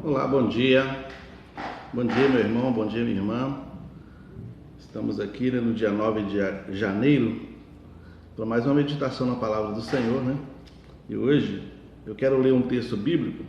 Olá, bom dia. Bom dia, meu irmão, bom dia, minha irmã. Estamos aqui no dia 9 de janeiro para mais uma meditação na palavra do Senhor, né? E hoje eu quero ler um texto bíblico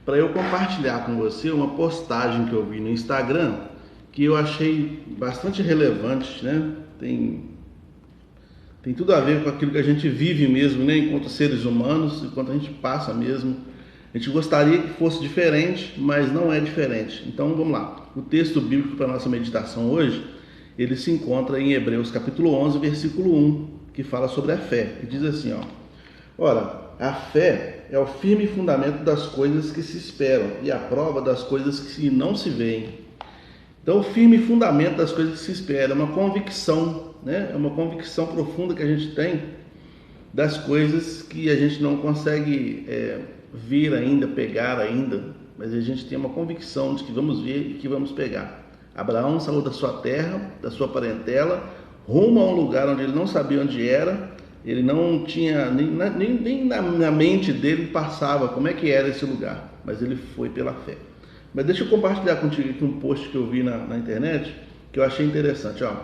para eu compartilhar com você uma postagem que eu vi no Instagram que eu achei bastante relevante, né? Tem tudo a ver com aquilo que a gente vive mesmo, né? Enquanto seres humanos, enquanto a gente passa mesmo. A gente gostaria que fosse diferente, mas não é diferente. Então vamos lá. O texto bíblico para a nossa meditação hoje, ele se encontra em Hebreus capítulo 11, versículo 1, que fala sobre a fé. E diz assim, ó: Ora, a fé é o firme fundamento das coisas que se esperam e a prova das coisas que não se veem. Então o firme fundamento das coisas que se esperam é uma convicção, né? É uma convicção profunda que a gente tem das coisas que a gente não consegue ver ainda, pegar ainda, mas a gente tem uma convicção de que vamos ver e que vamos pegar. Abraão saiu da sua terra, da sua parentela, rumo a um lugar onde ele não sabia onde era, ele não tinha, nem na mente dele passava como é que era esse lugar, mas ele foi pela fé. Mas deixa eu compartilhar contigo aqui um post que eu vi na internet, que eu achei interessante, ó.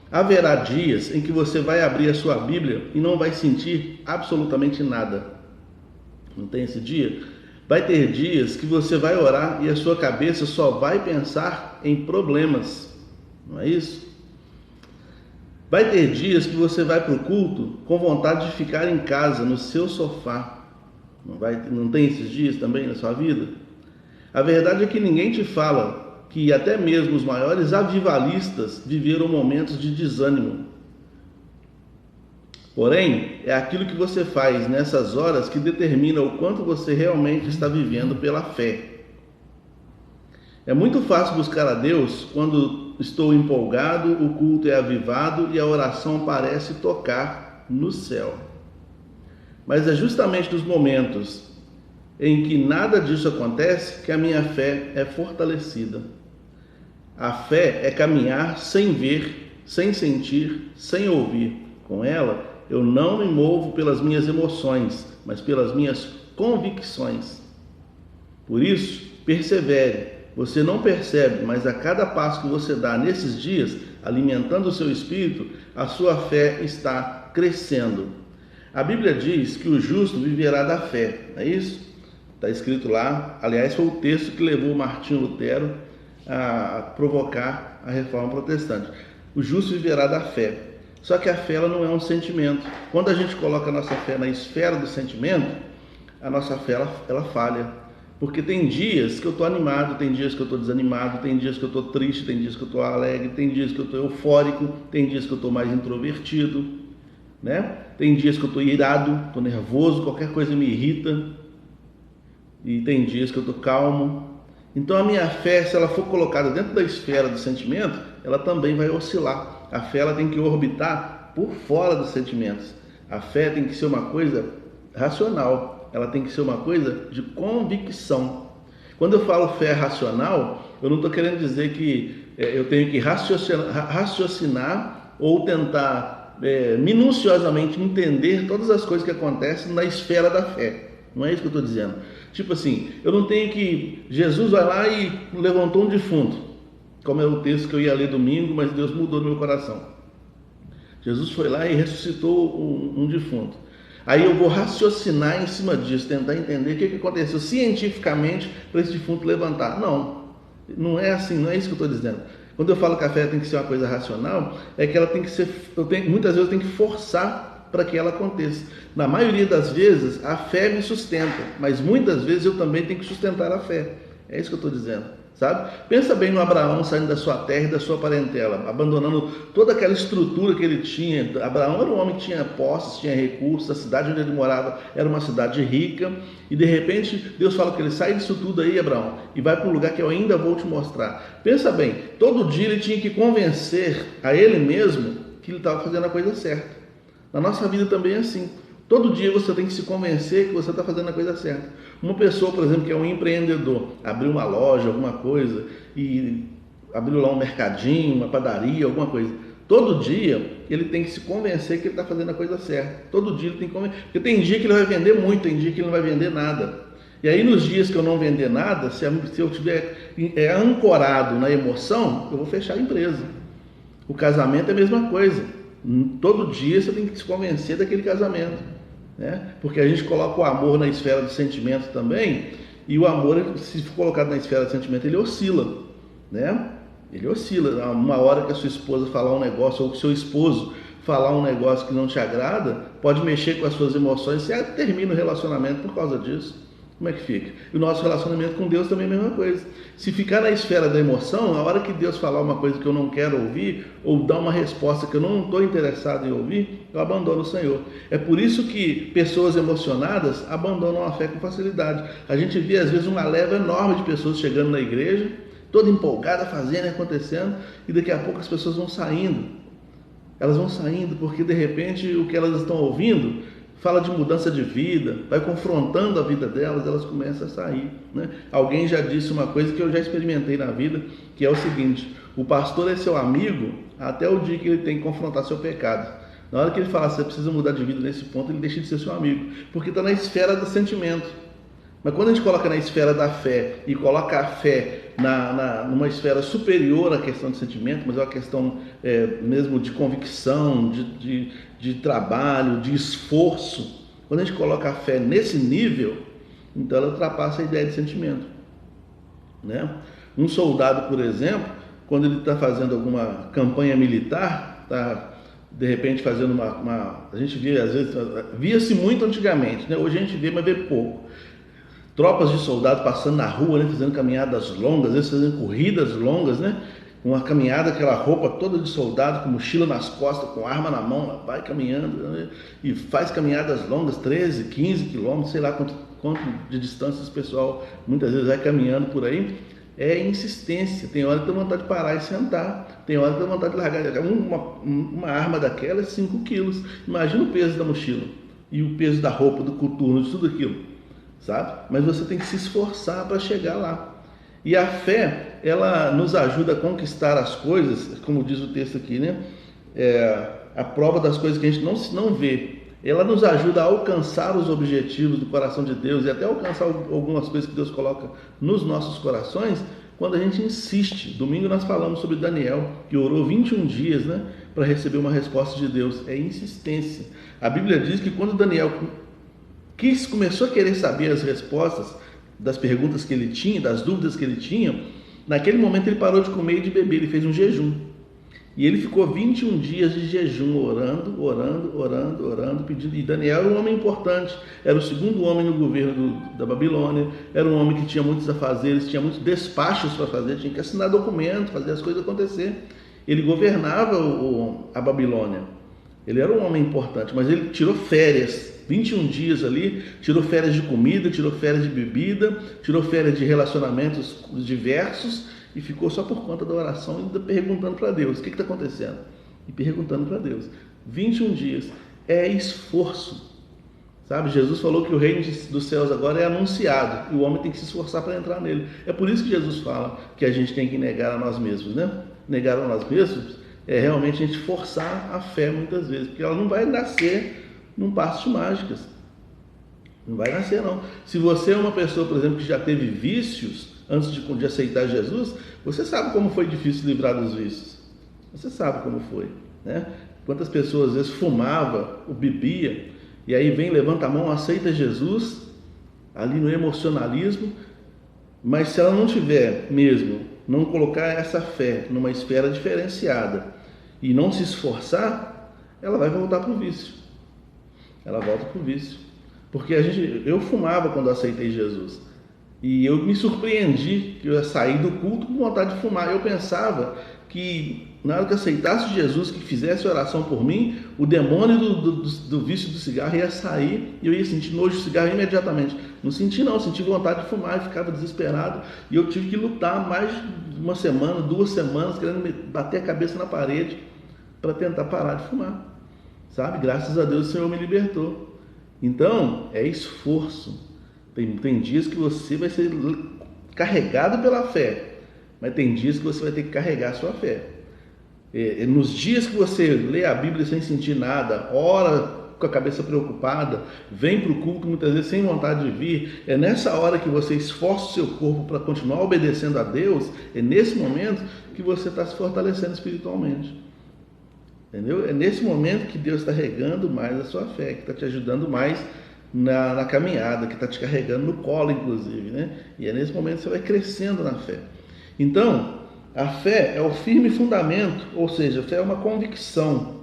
Haverá dias em que você vai abrir a sua Bíblia e não vai sentir absolutamente nada. Não tem esse dia? Vai ter dias que você vai orar e a sua cabeça só vai pensar em problemas. Não é isso? Vai ter dias que você vai para o culto com vontade de ficar em casa, no seu sofá. Não tem esses dias também na sua vida? A verdade é que ninguém te fala que até mesmo os maiores avivalistas viveram momentos de desânimo. Porém, é aquilo que você faz nessas horas que determina o quanto você realmente está vivendo pela fé. É muito fácil buscar a Deus quando estou empolgado, o culto é avivado e a oração parece tocar no céu. Mas é justamente nos momentos em que nada disso acontece que a minha fé é fortalecida. A fé é caminhar sem ver, sem sentir, sem ouvir. Com ela, eu não me movo pelas minhas emoções, mas pelas minhas convicções. Por isso, persevere. Você não percebe, mas a cada passo que você dá nesses dias, alimentando o seu espírito, a sua fé está crescendo. A Bíblia diz que o justo viverá da fé, não é isso? Está escrito lá, aliás, foi o texto que levou Martinho Lutero a provocar a reforma protestante. O justo viverá da fé. Só que a fé ela não é um sentimento. Quando a gente coloca a nossa fé na esfera do sentimento, a nossa fé ela falha. Porque tem dias que eu estou animado, tem dias que eu estou desanimado, tem dias que eu estou triste, tem dias que eu estou alegre, tem dias que eu estou eufórico, tem dias que eu estou mais introvertido, né? Tem dias que eu estou irado, estou nervoso, qualquer coisa me irrita. E tem dias que eu estou calmo. Então a minha fé, se ela for colocada dentro da esfera do sentimento, ela também vai oscilar. A fé ela tem que orbitar por fora dos sentimentos. A fé tem que ser uma coisa racional, ela tem que ser uma coisa de convicção. Quando eu falo fé racional, eu não estou querendo dizer que eu tenho que raciocinar ou tentar minuciosamente entender todas as coisas que acontecem na esfera da fé. Não é isso que eu estou dizendo. Tipo assim, eu não tenho que... Jesus vai lá e levantou um defunto, como é o texto que eu ia ler domingo, mas Deus mudou no meu coração. Jesus foi lá e ressuscitou um defunto. Aí eu vou raciocinar em cima disso, tentar entender o que aconteceu cientificamente para esse defunto levantar. Não é assim, não é isso que eu estou dizendo. Quando eu falo que a fé tem que ser uma coisa racional, é que ela tem que ser... muitas vezes eu tenho que forçar para que ela aconteça. Na maioria das vezes, a fé me sustenta, mas muitas vezes eu também tenho que sustentar a fé. É isso que eu estou dizendo, sabe? Pensa bem no Abraão saindo da sua terra e da sua parentela, abandonando toda aquela estrutura que ele tinha. Abraão era um homem que tinha posses, tinha recursos, a cidade onde ele morava era uma cidade rica, e de repente Deus fala que ele sai disso tudo aí, Abraão, e vai para um lugar que eu ainda vou te mostrar. Pensa bem, todo dia ele tinha que convencer a ele mesmo que ele estava fazendo a coisa certa. Na nossa vida também é assim. Todo dia você tem que se convencer que você está fazendo a coisa certa. Uma pessoa, por exemplo, que é um empreendedor, abriu uma loja, alguma coisa, e abriu lá um mercadinho, uma padaria, alguma coisa. Todo dia ele tem que se convencer que ele está fazendo a coisa certa. Todo dia ele tem que convencer. Porque tem dia que ele vai vender muito, tem dia que ele não vai vender nada. E aí nos dias que eu não vender nada, se eu estiver ancorado na emoção, eu vou fechar a empresa. O casamento é a mesma coisa. Todo dia você tem que se convencer daquele casamento, né? Porque a gente coloca o amor na esfera do sentimento também, e o amor, se for colocado na esfera do sentimento, ele oscila, né? Ele oscila. Uma hora que a sua esposa falar um negócio, ou que o seu esposo falar um negócio que não te agrada, pode mexer com as suas emoções, você termina o relacionamento por causa disso. Como é que fica? E o nosso relacionamento com Deus também é a mesma coisa. Se ficar na esfera da emoção, a hora que Deus falar uma coisa que eu não quero ouvir, ou dar uma resposta que eu não estou interessado em ouvir, eu abandono o Senhor. É por isso que pessoas emocionadas abandonam a fé com facilidade. A gente vê às vezes uma leva enorme de pessoas chegando na igreja, toda empolgada, fazendo e acontecendo, e daqui a pouco as pessoas vão saindo. Elas vão saindo porque de repente o que elas estão ouvindo fala de mudança de vida, vai confrontando a vida delas, elas começam a sair, né? Alguém já disse uma coisa que eu já experimentei na vida, que é o seguinte: o pastor é seu amigo até o dia que ele tem que confrontar seu pecado. Na hora que ele fala, você precisa mudar de vida nesse ponto, ele deixa de ser seu amigo, porque está na esfera do sentimento. Mas quando a gente coloca na esfera da fé e coloca a fé numa esfera superior à questão de sentimento, mas é uma questão mesmo de convicção, de trabalho, de esforço, quando a gente coloca a fé nesse nível, então ela ultrapassa a ideia de sentimento, né? Um soldado, por exemplo, quando ele está fazendo alguma campanha militar, está de repente fazendo a gente via, às vezes, via-se muito antigamente, né? Hoje a gente vê, mas vê pouco. Tropas de soldados passando na rua, né, fazendo caminhadas longas, às vezes fazendo corridas longas, né? Uma caminhada, aquela roupa toda de soldado, com mochila nas costas, com arma na mão, vai caminhando, né? E faz caminhadas longas, 13, 15 quilômetros, sei lá quanto de distância esse pessoal muitas vezes vai caminhando por aí. É insistência, tem hora que dá vontade de parar e sentar, tem hora que dá vontade de largar. Uma arma daquela é 5 quilos, imagina o peso da mochila, e o peso da roupa, do coturno, de tudo aquilo, sabe? Mas você tem que se esforçar para chegar lá. E a fé, ela nos ajuda a conquistar as coisas, como diz o texto aqui, né? A prova das coisas que a gente não vê. Ela nos ajuda a alcançar os objetivos do coração de Deus e até alcançar algumas coisas que Deus coloca nos nossos corações quando a gente insiste. Domingo nós falamos sobre Daniel, que orou 21 dias, né, para receber uma resposta de Deus. É insistência. A Bíblia diz que quando Daniel começou a querer saber as respostas das perguntas que ele tinha, das dúvidas que ele tinha, naquele momento ele parou de comer e de beber, ele fez um jejum. E ele ficou 21 dias de jejum, orando, pedindo. E Daniel era um homem importante, era o segundo homem no governo da Babilônia, era um homem que tinha muitos afazeres, tinha muitos despachos para fazer, tinha que assinar documento, fazer as coisas acontecer. Ele governava a Babilônia, ele era um homem importante, mas ele tirou férias, 21 dias ali, tirou férias de comida, tirou férias de bebida, tirou férias de relacionamentos diversos, e ficou só por conta da oração, ainda perguntando para Deus, o que está acontecendo? E perguntando para Deus. 21 dias é esforço, sabe? Jesus falou que o reino dos céus agora é anunciado, e o homem tem que se esforçar para entrar nele. É por isso que Jesus fala que a gente tem que negar a nós mesmos, né? Negar a nós mesmos é realmente a gente forçar a fé muitas vezes, porque ela não vai nascer num passo de mágicas. Não vai nascer, não. Se você é uma pessoa, por exemplo, que já teve vícios antes de aceitar Jesus, você sabe como foi difícil livrar dos vícios. Você sabe como foi, né? Quantas pessoas às vezes fumava ou bebia, e aí vem, levanta a mão, aceita Jesus, ali no emocionalismo, mas se ela não tiver mesmo, não colocar essa fé numa esfera diferenciada e não se esforçar, ela vai voltar para o vício. Ela volta para o vício. Porque eu fumava quando aceitei Jesus. E eu me surpreendi que eu ia sair do culto com vontade de fumar. Eu pensava que na hora que eu aceitasse Jesus, que fizesse oração por mim, o demônio do vício do cigarro ia sair e eu ia sentir nojo do cigarro imediatamente. Não senti não, senti vontade de fumar e ficava desesperado. E eu tive que lutar mais de uma semana, 2 semanas, querendo bater a cabeça na parede para tentar parar de fumar. Sabe? Graças a Deus o Senhor me libertou. Então, é esforço. Tem dias que você vai ser carregado pela fé, mas tem dias que você vai ter que carregar a sua fé. Nos dias que você lê a Bíblia sem sentir nada, ora com a cabeça preocupada, vem para o culto muitas vezes sem vontade de vir, é nessa hora que você esforça o seu corpo para continuar obedecendo a Deus, é nesse momento que você está se fortalecendo espiritualmente. Entendeu? É nesse momento que Deus está regando mais a sua fé, que está te ajudando mais na caminhada, que está te carregando no colo, inclusive, né? E é nesse momento que você vai crescendo na fé. Então, a fé é o firme fundamento, ou seja, a fé é uma convicção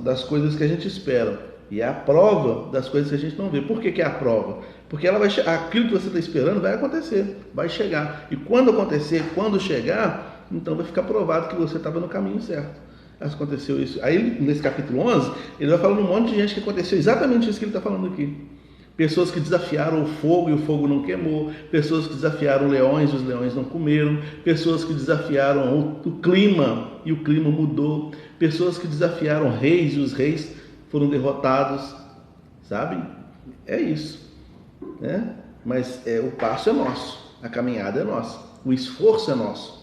das coisas que a gente espera, e é a prova das coisas que a gente não vê. Por que é a prova? Porque ela aquilo que você está esperando vai acontecer, vai chegar, e quando acontecer, quando chegar, então vai ficar provado que você estava no caminho certo. Aconteceu isso. Aí, nesse capítulo 11, ele vai falando um monte de gente que aconteceu exatamente isso que ele está falando aqui. Pessoas que desafiaram o fogo e o fogo não queimou. Pessoas que desafiaram leões e os leões não comeram. Pessoas que desafiaram o clima e o clima mudou. Pessoas que desafiaram reis e os reis foram derrotados. Sabe? É isso. Né? Mas o passo é nosso. A caminhada é nossa. O esforço é nosso.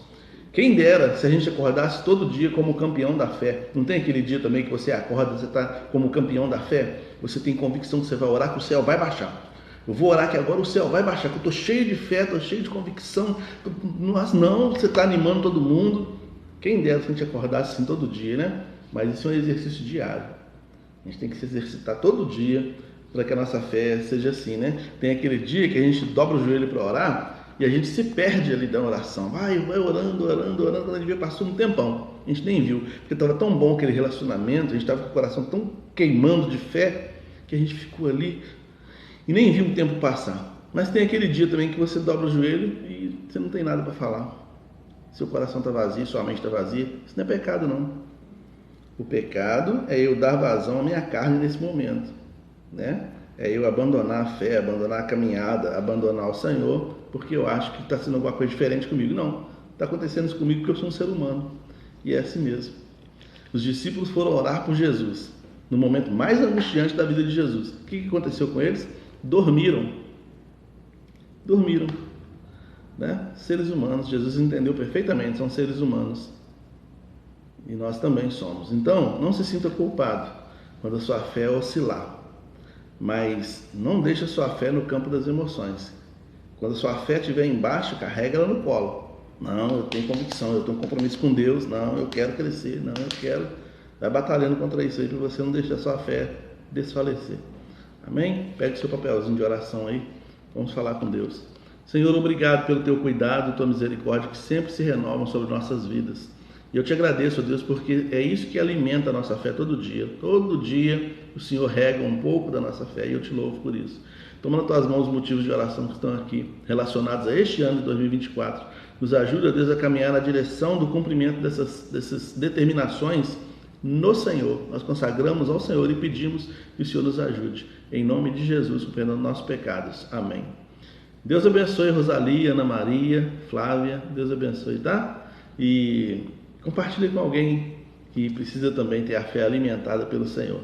Quem dera se a gente acordasse todo dia como campeão da fé. Não tem aquele dia também que você acorda, você está como campeão da fé? Você tem convicção que você vai orar, que o céu vai baixar. Eu vou orar que agora o céu vai baixar, que eu estou cheio de fé, estou cheio de convicção. Mas não, você está animando todo mundo. Quem dera se a gente acordasse assim todo dia, né? Mas isso é um exercício diário. A gente tem que se exercitar todo dia para que a nossa fé seja assim, né? Tem aquele dia que a gente dobra o joelho para orar e a gente se perde ali da oração. Vai orando. Quando a gente vê, passou um tempão. A gente nem viu. Porque estava tão bom aquele relacionamento, a gente estava com o coração tão queimando de fé, que a gente ficou ali e nem viu o tempo passar. Mas tem aquele dia também que você dobra o joelho e você não tem nada para falar. Seu coração está vazio, sua mente está vazia. Isso não é pecado, não. O pecado é eu dar vazão à minha carne nesse momento, né? É eu abandonar a fé, abandonar a caminhada, abandonar o Senhor, porque eu acho que está sendo alguma coisa diferente comigo. Não, está acontecendo isso comigo porque eu sou um ser humano. E é assim mesmo. Os discípulos foram orar por Jesus, no momento mais angustiante da vida de Jesus. O que aconteceu com eles? Dormiram. Né? Seres humanos, Jesus entendeu perfeitamente, são seres humanos. E nós também somos. Então, não se sinta culpado quando a sua fé oscilar. Mas não deixe a sua fé no campo das emoções. Quando a sua fé estiver embaixo, carrega ela no colo. Não, eu tenho convicção, eu tenho um compromisso com Deus. Não, eu quero crescer. Não, eu quero. Vai batalhando contra isso aí para você não deixar a sua fé desfalecer. Amém? Pegue seu papelzinho de oração aí. Vamos falar com Deus. Senhor, obrigado pelo teu cuidado e tua misericórdia que sempre se renovam sobre nossas vidas. E eu te agradeço, Deus, porque é isso que alimenta a nossa fé todo dia. Todo dia o Senhor rega um pouco da nossa fé e eu te louvo por isso. Toma nas tuas mãos os motivos de oração que estão aqui relacionados a este ano de 2024. Nos ajuda, Deus, a caminhar na direção do cumprimento dessas determinações no Senhor. Nós consagramos ao Senhor e pedimos que o Senhor nos ajude. Em nome de Jesus, perdão nossos pecados. Amém. Deus abençoe Rosalia, Ana Maria, Flávia. Deus abençoe, tá? E compartilhe com alguém que precisa também ter a fé alimentada pelo Senhor.